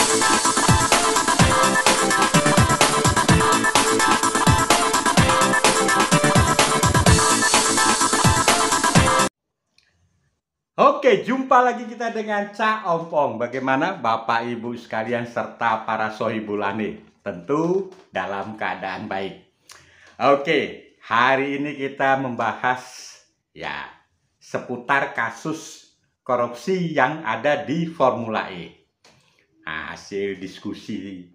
Oke, jumpa lagi kita dengan Cak Ompong. Bagaimana Bapak Ibu sekalian serta para sohibulani? Tentu dalam keadaan baik. Oke, hari ini kita membahas ya seputar kasus korupsi yang ada di Formula E. Nah, hasil diskusi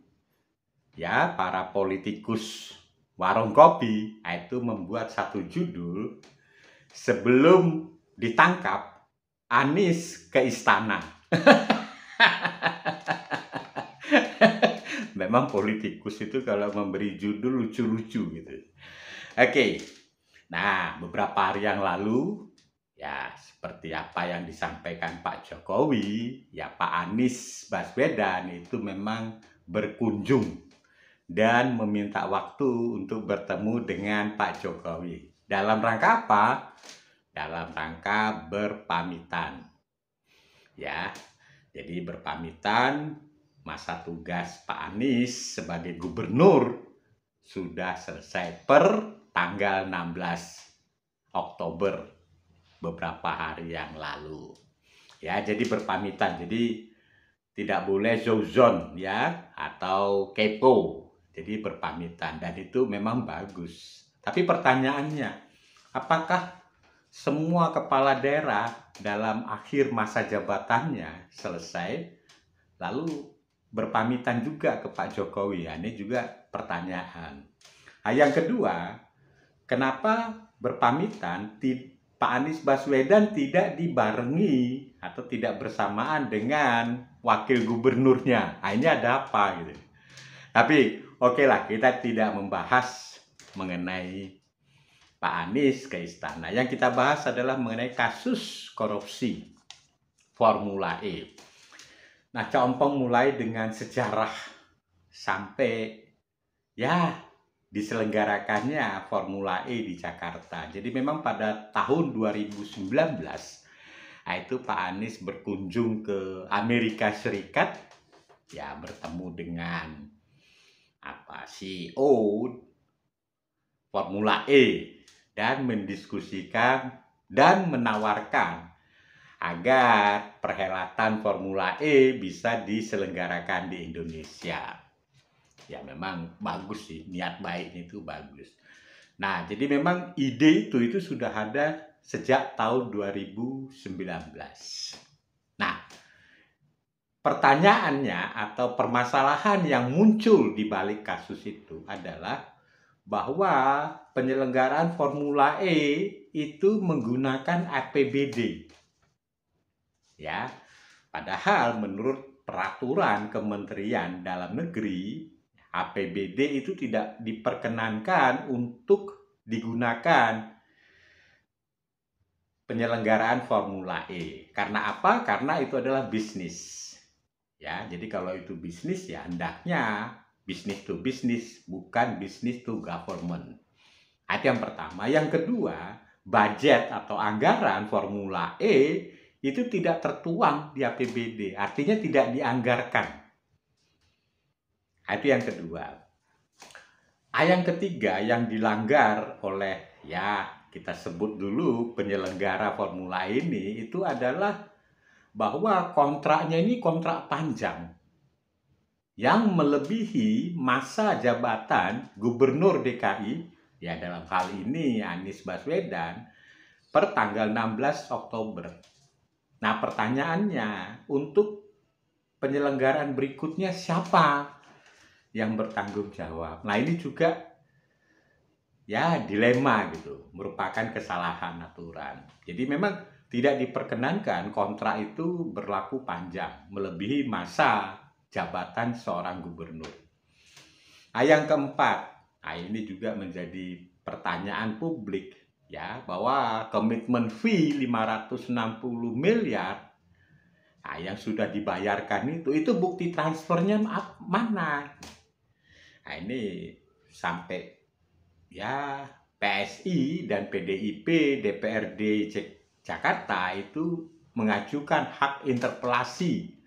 ya para politikus warung kopi itu membuat satu judul, sebelum ditangkap Anies ke istana. Memang politikus itu kalau memberi judul lucu-lucu gitu. Oke. Nah, beberapa hari yang lalu ya seperti apa yang disampaikan Pak Jokowi, ya Pak Anies Baswedan itu memang berkunjung dan meminta waktu untuk bertemu dengan Pak Jokowi. Dalam rangka apa? Dalam rangka berpamitan. Ya, jadi berpamitan masa tugas Pak Anies sebagai gubernur sudah selesai per tanggal 16 Oktober beberapa hari yang lalu. Ya, jadi berpamitan. Jadi tidak boleh zozon ya atau kepo. Jadi berpamitan dan itu memang bagus. Tapi pertanyaannya, apakah semua kepala daerah dalam akhir masa jabatannya selesai lalu berpamitan juga ke Pak Jokowi? Ya, ini juga pertanyaan. Nah, yang kedua, kenapa berpamitan Pak Anies Baswedan tidak dibarengi atau tidak bersamaan dengan wakil gubernurnya? Nah, ini ada apa gitu. Tapi oke lah, kita tidak membahas mengenai Pak Anies ke istana. Yang kita bahas adalah mengenai kasus korupsi Formula E. Nah, Cak Ompong mulai dengan sejarah sampai ya diselenggarakannya Formula E di Jakarta. Jadi memang pada tahun 2019 itu Pak Anies berkunjung ke Amerika Serikat ya, bertemu dengan CEO Formula E dan mendiskusikan dan menawarkan agar perhelatan Formula E bisa diselenggarakan di Indonesia. Ya memang bagus sih, niat baiknya itu bagus. Nah, jadi memang ide itu sudah ada sejak tahun 2019. Nah, pertanyaannya atau permasalahan yang muncul di balik kasus itu adalah bahwa penyelenggaraan Formula E itu menggunakan APBD. Ya, padahal menurut peraturan Kementerian Dalam Negeri, APBD itu tidak diperkenankan untuk digunakan penyelenggaraan Formula E. Karena apa? Karena itu adalah bisnis. Ya, jadi kalau itu bisnis ya hendaknya bisnis to bisnis, bukan bisnis to government. Itu yang pertama. Yang kedua, budget atau anggaran Formula E itu tidak tertuang di APBD, artinya tidak dianggarkan. Itu yang kedua. Yang ketiga yang dilanggar oleh ya kita sebut dulu penyelenggara Formula ini itu adalah bahwa kontraknya ini kontrak panjang yang melebihi masa jabatan Gubernur DKI, ya dalam hal ini Anies Baswedan, per tanggal 16 Oktober. Nah, pertanyaannya, untuk penyelenggaraan berikutnya siapa yang bertanggung jawab? Nah, ini juga ya dilema gitu, merupakan kesalahan aturan. Jadi memang tidak diperkenankan kontrak itu berlaku panjang, melebihi masa jabatan seorang gubernur. Yang keempat, ini juga menjadi pertanyaan publik ya, bahwa komitmen fee 560 miliar yang sudah dibayarkan itu bukti transfernya mana? Nah, ini sampai ya PSI dan PDIP DPRD Jakarta itu mengajukan hak interpelasi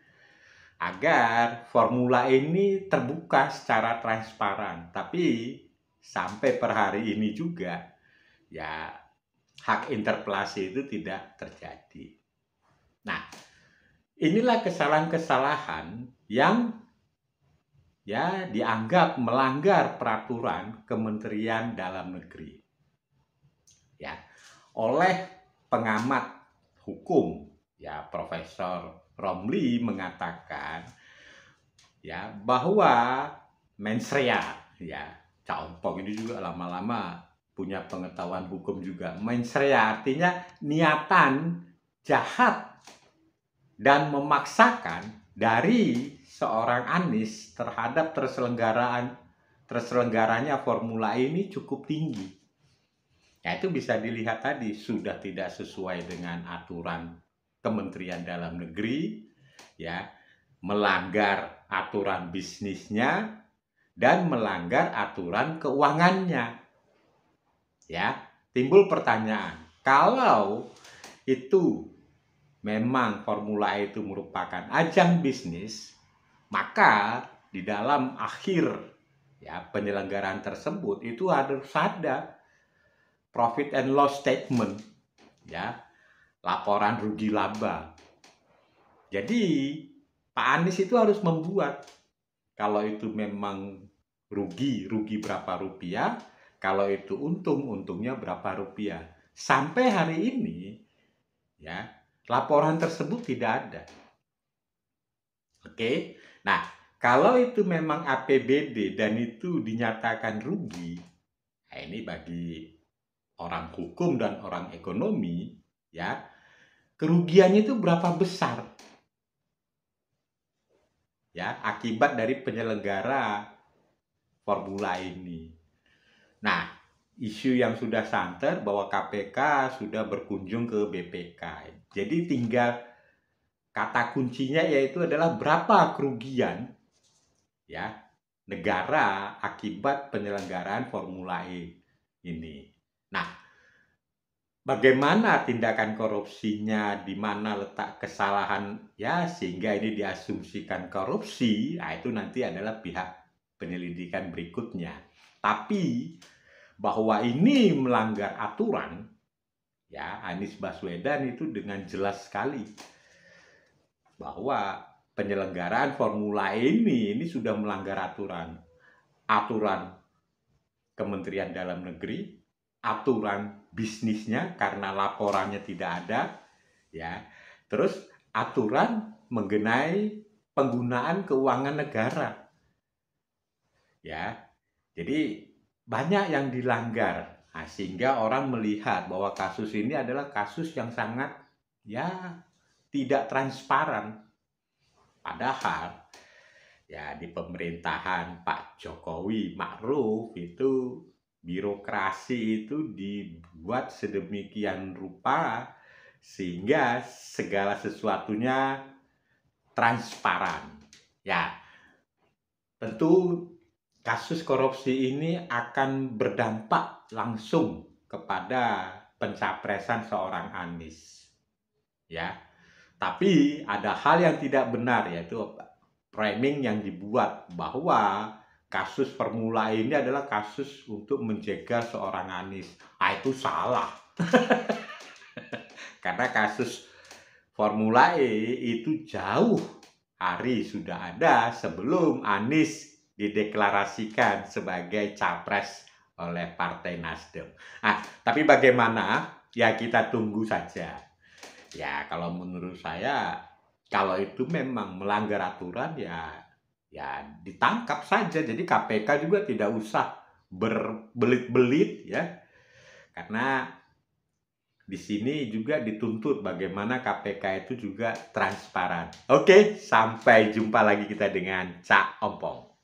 agar formula ini terbuka secara transparan. Tapi sampai per hari ini juga ya hak interpelasi itu tidak terjadi. Nah, inilah kesalahan-kesalahan yang ya dianggap melanggar peraturan Kementerian Dalam Negeri. Ya, oleh pengamat hukum ya Profesor Romli mengatakan ya bahwa mens rea ya Cak Ompong ini juga lama-lama punya pengetahuan hukum juga. Mens rea artinya niatan jahat dan memaksakan dari seorang Anies terhadap terselenggaranya formula ini cukup tinggi. Ya itu bisa dilihat tadi sudah tidak sesuai dengan aturan Kementerian Dalam Negeri, ya, melanggar aturan bisnisnya dan melanggar aturan keuangannya. Ya, timbul pertanyaan, kalau itu memang formula E itu merupakan ajang bisnis, maka di dalam akhir ya penyelenggaraan tersebut itu harus ada profit and loss statement, ya, laporan rugi laba. Jadi Pak Anies itu harus membuat, kalau itu memang rugi berapa rupiah, kalau itu untungnya berapa rupiah. Sampai hari ini ya laporan tersebut tidak ada. Oke. Nah, kalau itu memang APBD dan itu dinyatakan rugi, nah ini bagi orang hukum dan orang ekonomi, ya, kerugiannya itu berapa besar? Ya, akibat dari penyelenggara formula ini. Nah, isu yang sudah santer bahwa KPK sudah berkunjung ke BPK. Jadi tinggal kata kuncinya yaitu adalah berapa kerugian ya negara akibat penyelenggaraan Formula E ini. Nah, bagaimana tindakan korupsinya, di mana letak kesalahan ya sehingga ini diasumsikan korupsi, nah itu nanti adalah pihak penyelidikan berikutnya. Tapi bahwa ini melanggar aturan, ya Anies Baswedan itu dengan jelas sekali bahwa penyelenggaraan formula ini sudah melanggar aturan Kementerian Dalam Negeri, aturan bisnisnya karena laporannya tidak ada, ya, terus aturan mengenai penggunaan keuangan negara, ya, jadi banyak yang dilanggar. Nah, sehingga orang melihat bahwa kasus ini adalah kasus yang sangat ya tidak transparan. Padahal ya di pemerintahan Pak Jokowi Ma'ruf itu birokrasi itu dibuat sedemikian rupa sehingga segala sesuatunya transparan. Ya, tentu kasus korupsi ini akan berdampak langsung kepada pencapresan seorang Anies. Ya, tapi ada hal yang tidak benar, yaitu framing yang dibuat bahwa kasus Formula ini adalah kasus untuk menjegal seorang Anies. Ah, itu salah. Karena kasus Formula E itu jauh hari sudah ada sebelum Anies dideklarasikan sebagai capres oleh Partai Nasdem. Ah, tapi bagaimana? Ya kita tunggu saja. Ya kalau menurut saya, kalau itu memang melanggar aturan ya ditangkap saja. Jadi KPK juga tidak usah berbelit-belit ya. Karena di sini juga dituntut bagaimana KPK itu juga transparan. Oke, sampai jumpa lagi kita dengan Cak Ompong.